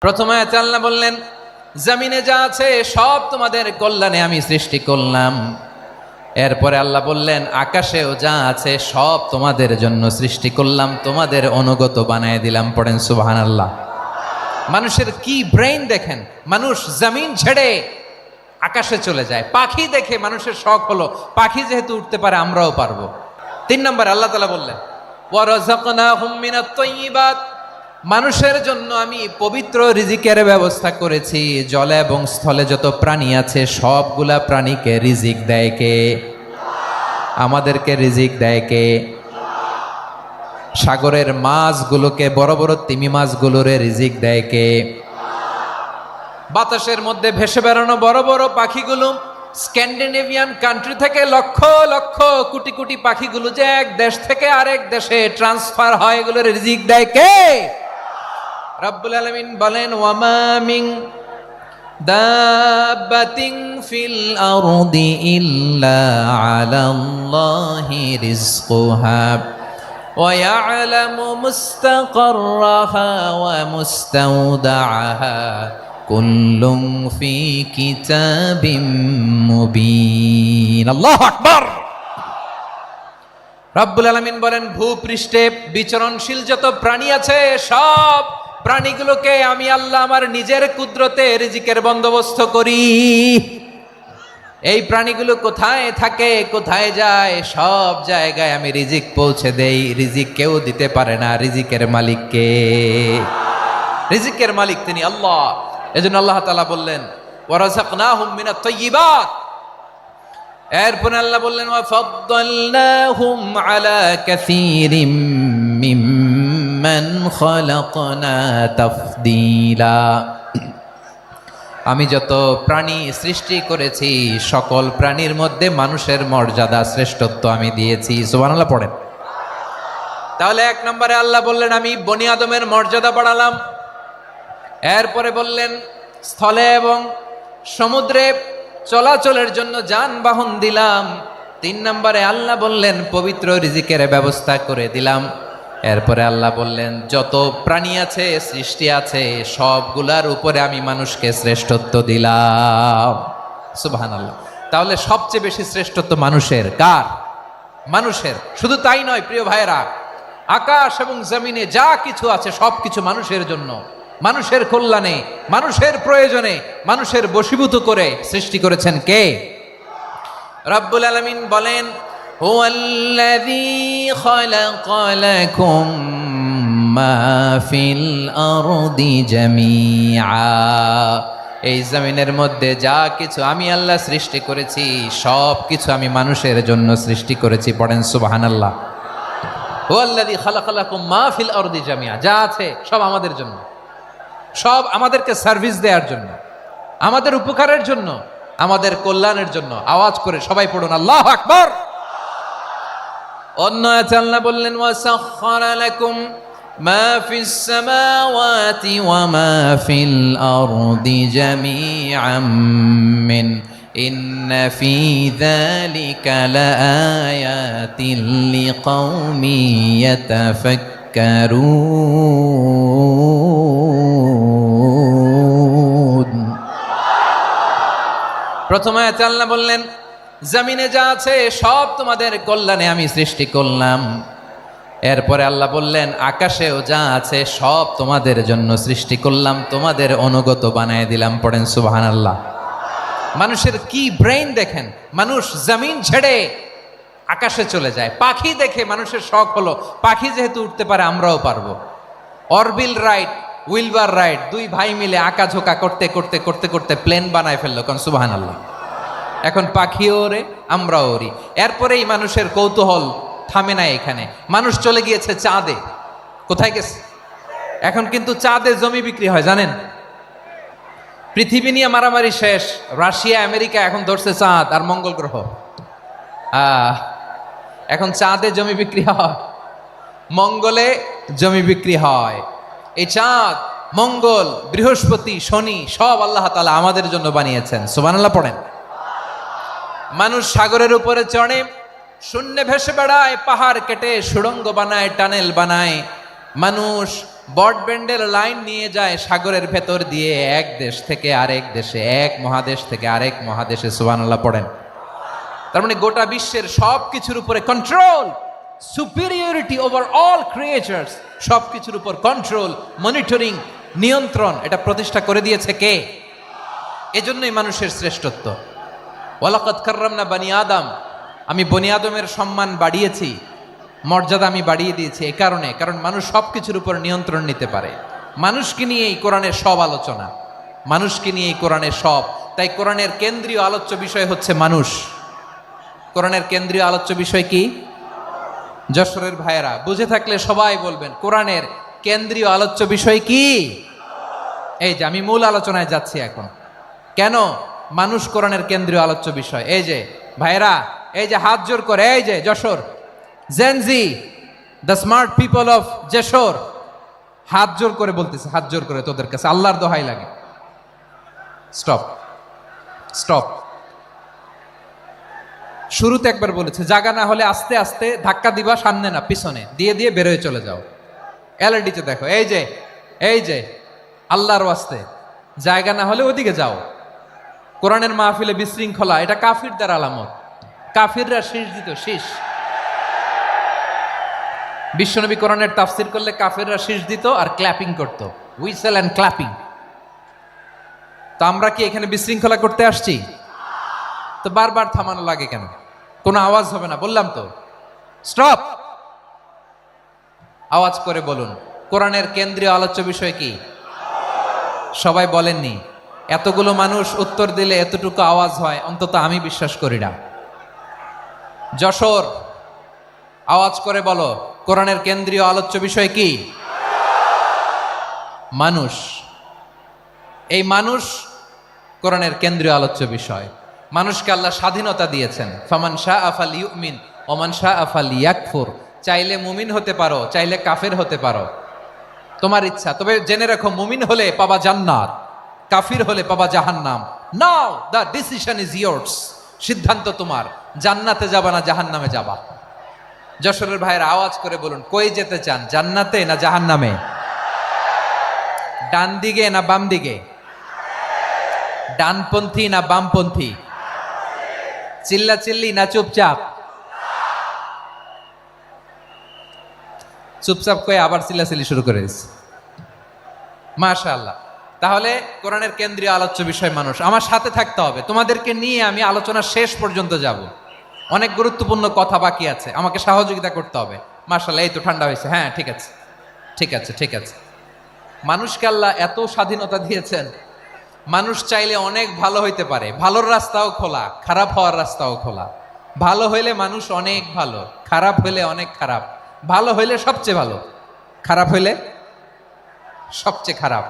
প্রথমে আল্লাহ বললেন, জমিনে যা আছে সব তোমাদের কল্যাণে আমি সৃষ্টি করলাম। এরপরে আল্লাহ বললেন, আকাশেও যা আছে সব তোমাদের জন্য সৃষ্টি করলাম, তোমাদের অনুগত বানায় দিলাম। পড়েন সুবহানাল্লাহ। মানুষের কি ব্রেইন দেখেন, মানুষ জমিন ছেড়ে আকাশে চলে যায়। পাখি দেখে মানুষের শখ হলো, পাখি যেহেতু উঠতে পারে আমরাও পারবো। 3 নম্বর আল্লাহ তাআলা বললেন, ওয়ারাযাকনাহুম মিনাত তাইয়্যিবাত, মানুষের জন্য আমি পবিত্র রিজিকের ব্যবস্থা করেছি। জলে এবং স্থলে যত প্রাণী আছে সবগুলা প্রাণীকে রিজিক দেয় কে? আমাদেরকে রিজিক দেয় কে? সাগরের মাছগুলোকে, বড় বড় তিমি মাছগুলোরে রিজিক দেয় কে? বাতাসের মধ্যে ভেসে বেড়ানো বড় বড় পাখিগুলো, স্ক্যান্ডিনেভিয়ান কান্ট্রি থেকে লক্ষ লক্ষ কোটি কোটি পাখিগুলো যে এক দেশ থেকে আরেক দেশে ট্রান্সফার হয়, এগুলোর রিজিক দেয় কে? রব্বুল আলামিন বলেন, ওয়ামা মিন দাব্বাতিন ফিল আরদি ইল্লা আলাল্লাহি রিজকুহা ওয়া ইয়ালামু মুস্তাকাররাহা ওয়া মুস্তাওদাআহা কুল্লুম ফি কিতাবিম মুবিন। আল্লাহু আকবার। রব্বুল আলামিন বলেন, ভূপৃষ্ঠে বিচরণশীল যত প্রাণী আছে সব প্রাণীগুলোকে আমি আল্লাহ আমার নিজের কুদরতে রিজিকের বন্দোবস্ত করি। এই প্রাণীগুলো কোথায় থাকে, কোথায় যায়, সব জায়গায় আমি রিজিক পৌঁছে দেই। রিজিক কেউ দিতে পারে না, রিজিকের মালিক কে? রিজিকের মালিক তিনি আল্লাহ। এজন্য আল্লাহ তাআলা বললেন, ওয়ারাযাকনাহুম মিনাত তাইয়্যিবাত। এরপর আল্লাহ বললেন, ওয়াফাদ্দালনাহুম আলা কাসীরিম মিম্মান খালাকনা তাফদীলা। আমি যত প্রাণী সৃষ্টি করেছি সকল প্রাণীর মধ্যে মানুষের মর্যাদা, শ্রেষ্ঠত্ব আমি দিয়েছি। সুবহানাল্লাহ পড়েন। তাহলে 1 নম্বরে আল্লাহ বললেন, আমি বনি আদমের মর্যাদা বাড়ালাম। এরপরে বললেন, স্থলে এবং সমুদ্রে চলাচলের জন্য যানবাহন দিলাম। 3 নম্বরে আল্লাহ বললেন, পবিত্র রিজিকের ব্যবস্থা করে দিলাম। এরপরে আল্লাহ বললেন, যত প্রাণী আছে, সৃষ্টি আছে, সবগুলার উপরে আমি মানুষকে শ্রেষ্ঠত্ব দিলাম। সুবহানাল্লাহ। তাহলে সবচেয়ে বেশি শ্রেষ্ঠত্ব মানুষের। কার? মানুষের। শুধু তাই নয় প্রিয় ভাইরা, আকাশ এবং জমিনে যা কিছু আছে সবকিছু মানুষের জন্য, মানুষের কল্যাণে, মানুষের প্রয়োজনে, মানুষের বশীভূত করে সৃষ্টি করেছেন কে? রব্বুল আলামিন বলেন, হুয়াল্লাযী খালাকা লাকুম মা ফিল আরদি জামিআ। এই জমিনের মধ্যে যা কিছু আমি আল্লাহ সৃষ্টি করেছি সব কিছু আমি মানুষের জন্য সৃষ্টি করেছি। পড়েন সুবহানাল্লাহ। হুয়াল্লাযী খালাকা লাকুম মা ফিল আরদি জামিআ, যা আছে সব আমাদের জন্য, সব আমাদেরকে সার্ভিস দেওয়ার জন্য, আমাদের উপকারের জন্য, আমাদের কল্যাণের জন্য। আওয়াজ করে সবাই পড়ুন আল্লাহু আকবার। অন্য আল্লাহ বললেন, ওয়াসাখখারা লাকুম মা ফিস সামাওয়াতি ওয়া মা ফিল আরদি জামিআম মিন ইন্না ফি যালিকা লাআয়াতিন লিকাউমি ইয়াতাফাক্কারুন। প্রথমে আল্লাহ বললেন, জমিনে যা আছে সব তোমাদের কল্যাণে আমি সৃষ্টি করলাম। এরপরে আল্লাহ বললেন, আকাশেও যা আছে সব তোমাদের জন্য সৃষ্টি করলাম, তোমাদের অনুগত বানায় দিলাম। পড়েন সুবহানাল্লাহ। মানুষের কি ব্রেইন দেখেন, মানুষ জমিন ছেড়ে আকাশে চলে যায়। পাখি দেখে মানুষের শখ হলো, পাখি যেহেতু উঠতে পারে আমরাও পারবো। অরবিল রাইট, উইলবার রাইট, 2 ভাই মিলে আঁকাঝোঁকা করতে করতে করতে করতে প্লেন বানায় ফেললো। কোন সুবহানাল্লাহ। এখন পাখিও ওরে, আমরাও ওরি। এরপরেই মানুষের কৌতূহল থামে না এখানে। মানুষ চলে গিয়েছে চাঁদে। কোথায় গেছে? এখন কিন্তু চাঁদে জমি বিক্রি হয়, জানেন? পৃথিবী নিয়ে মারামারি শেষ। রাশিয়া আমেরিকা এখন ধরছে চাঁদ আর মঙ্গল গ্রহ। এখন চাঁদে জমি বিক্রি হয়, মঙ্গলে জমি বিক্রি হয়। এই চাঁদ, মঙ্গল, বৃহস্পতি, শনি সব আল্লাহ তাআলা আমাদের জন্য বানিয়েছেন। সুবহানাল্লাহ পড়েন। মানুষ সাগরের উপরে চড়ে, শূন্যে ভেসে বেড়ায়, পাহাড় কেটে সুড়ঙ্গ বানায়, টানেল বানায়। মানুষ বট ব্যান্ডের লাইন নিয়ে যায় সাগরের ভেতর দিয়ে, এক দেশ থেকে আরেক দেশে, এক মহাদেশ থেকে আরেক মহাদেশে। সুবহানাল্লাহ পড়েন। তার মানে গোটা বিশ্বের সব কিছুর উপরে control, superiority over all creatures, সব কিছুর উপর কন্ট্রোল, মনিটরিং, নিয়ন্ত্রণ, এটা প্রতিষ্ঠা করে দিয়েছে কে? এজন্যই মানুষের শ্রেষ্ঠত্ব। ওয়ালাকাদ কাররামনা বানি আদম, আমি বনি আদমের সম্মান বাড়িয়েছি, মর্যাদা আমি বাড়িয়ে দিয়েছি এই কারণে, কারণ মানুষ সব কিছুর উপর নিয়ন্ত্রণ নিতে পারে। মানুষকে নিয়ে এই কোরআনের সব আলোচনা, মানুষকে নিয়ে এই কোরআনের সব। তাই কোরআনের কেন্দ্রীয় আলোচ্য বিষয় হচ্ছে মানুষ। কোরআনের কেন্দ্রীয় আলোচ্য বিষয় কি? যশোরের ভাইয়েরা বুঝে থাকলে সবাই বলবেন কোরআনের কেন্দ্রীয় আলোচ্য বিষয় কি? এই যে আমি মূল আলোচনায় যাচ্ছি এখন। কেন মানুষ কোরআনের কেন্দ্রীয় আলোচ্য বিষয়? এই যে ভাইয়েরা, এই যে হাত জোর করে, এই যে Jessore Gen Z, the smart people of Jessore, হাত জোর করে বলতেছে, হাত জোর করে তোদের কাছে আল্লাহর দোহাই লাগে, স্টপ স্টপ। শুরুতে একবার বলেছে জায়গা না হলে আস্তে আস্তে ধাক্কা দিবা, সামনে না পিছনে, দিয়ে দিয়ে বেরোয় চলে যাও। এলইডিতে দেখো, এই যে আল্লাহর ওয়াস্তে জায়গা না হলে ওদিকে যাও। কোরআনের মাহফিলে বিশৃঙ্খলা, এটা কাফিরদের আলামত। কাফিররা শীষ দিত, শীষ। বিশ্বনবী কোরআনের তাফসির করলে কাফিররা শীষ দিত আর ক্ল্যাপিং করত, হুইসেল অ্যান্ড ক্ল্যাপিং। তো আমরা কি এখানে বিশৃঙ্খলা করতে আসছি? তো বারবার থামানো লাগে কেন? কোনো আওয়াজ হবে না, বললাম তো, স্টপ। আওয়াজ করে বলুন কোরআনের কেন্দ্রীয় আলোচ্য বিষয় কি? সবাই বলেননি? এতগুলো মানুষ উত্তর দিলে এতটুকু আওয়াজ হয়, অন্তত আমি বিশ্বাস করি না। যশোর, আওয়াজ করে বলো কোরআনের কেন্দ্রীয় আলোচ্য বিষয় কি? মানুষ। এই মানুষ কোরআনের কেন্দ্রীয় আলোচ্য বিষয়। মানুষকে আল্লাহ স্বাধীনতা দিয়েছেন। ফামান শাআ ফালইউমিন ওয়া মান শাআ ফালইয়াকফুর। চাইলে মুমিন হতে পারো, চাইলে কাফের হতে পারো, তোমার ইচ্ছা। তবে জেনে রাখো, মুমিন হলে পাবা জান্নাত, কাফির হলে পাবা জাহান্নাম। নাও দ্য ডিসিশন ইজ ইয়ার্স। সিদ্ধান্ত তোমার, জান্নাতে যাবা না জাহান্নামে যাবা। যশোরের ভাইয়েরা আওয়াজ করে বলুন কই যেতে চান, জান্নাতে না জাহান্নামে? ডান দিকে না বাম দিকে? ডানপন্থী না বামপন্থী? চিল্লা চিল্লি না চুপচাপ? চুপচাপ কয়ে আবার চিল্লাচিল্লি শুরু করে দিচ্ছে। মাশাআল্লাহ। তাহলে কোরআনের কেন্দ্রীয় আলোচ্য বিষয় মানুষ। আমার সাথে থাকতে হবে, তোমাদেরকে নিয়ে আমি আলোচনা শেষ পর্যন্ত যাব। অনেক গুরুত্বপূর্ণ কথা বাকি আছে, আমাকে সহযোগিতা করতে হবে। মাশাআল্লাহ, এই তো ঠান্ডা হয়েছে। হ্যাঁ ঠিক আছে, ঠিক আছে, ঠিক আছে। মানুষকে আল্লাহ এত স্বাধীনতা দিয়েছেন, মানুষ চাইলে অনেক ভালো হইতে পারে। ভালোর রাস্তাও খোলা, খারাপ হওয়ার রাস্তাও খোলা। ভালো হইলে মানুষ অনেক ভালো, খারাপ হইলে অনেক খারাপ। ভালো হইলে সবচেয়ে ভালো, খারাপ হইলে সবচেয়ে খারাপ।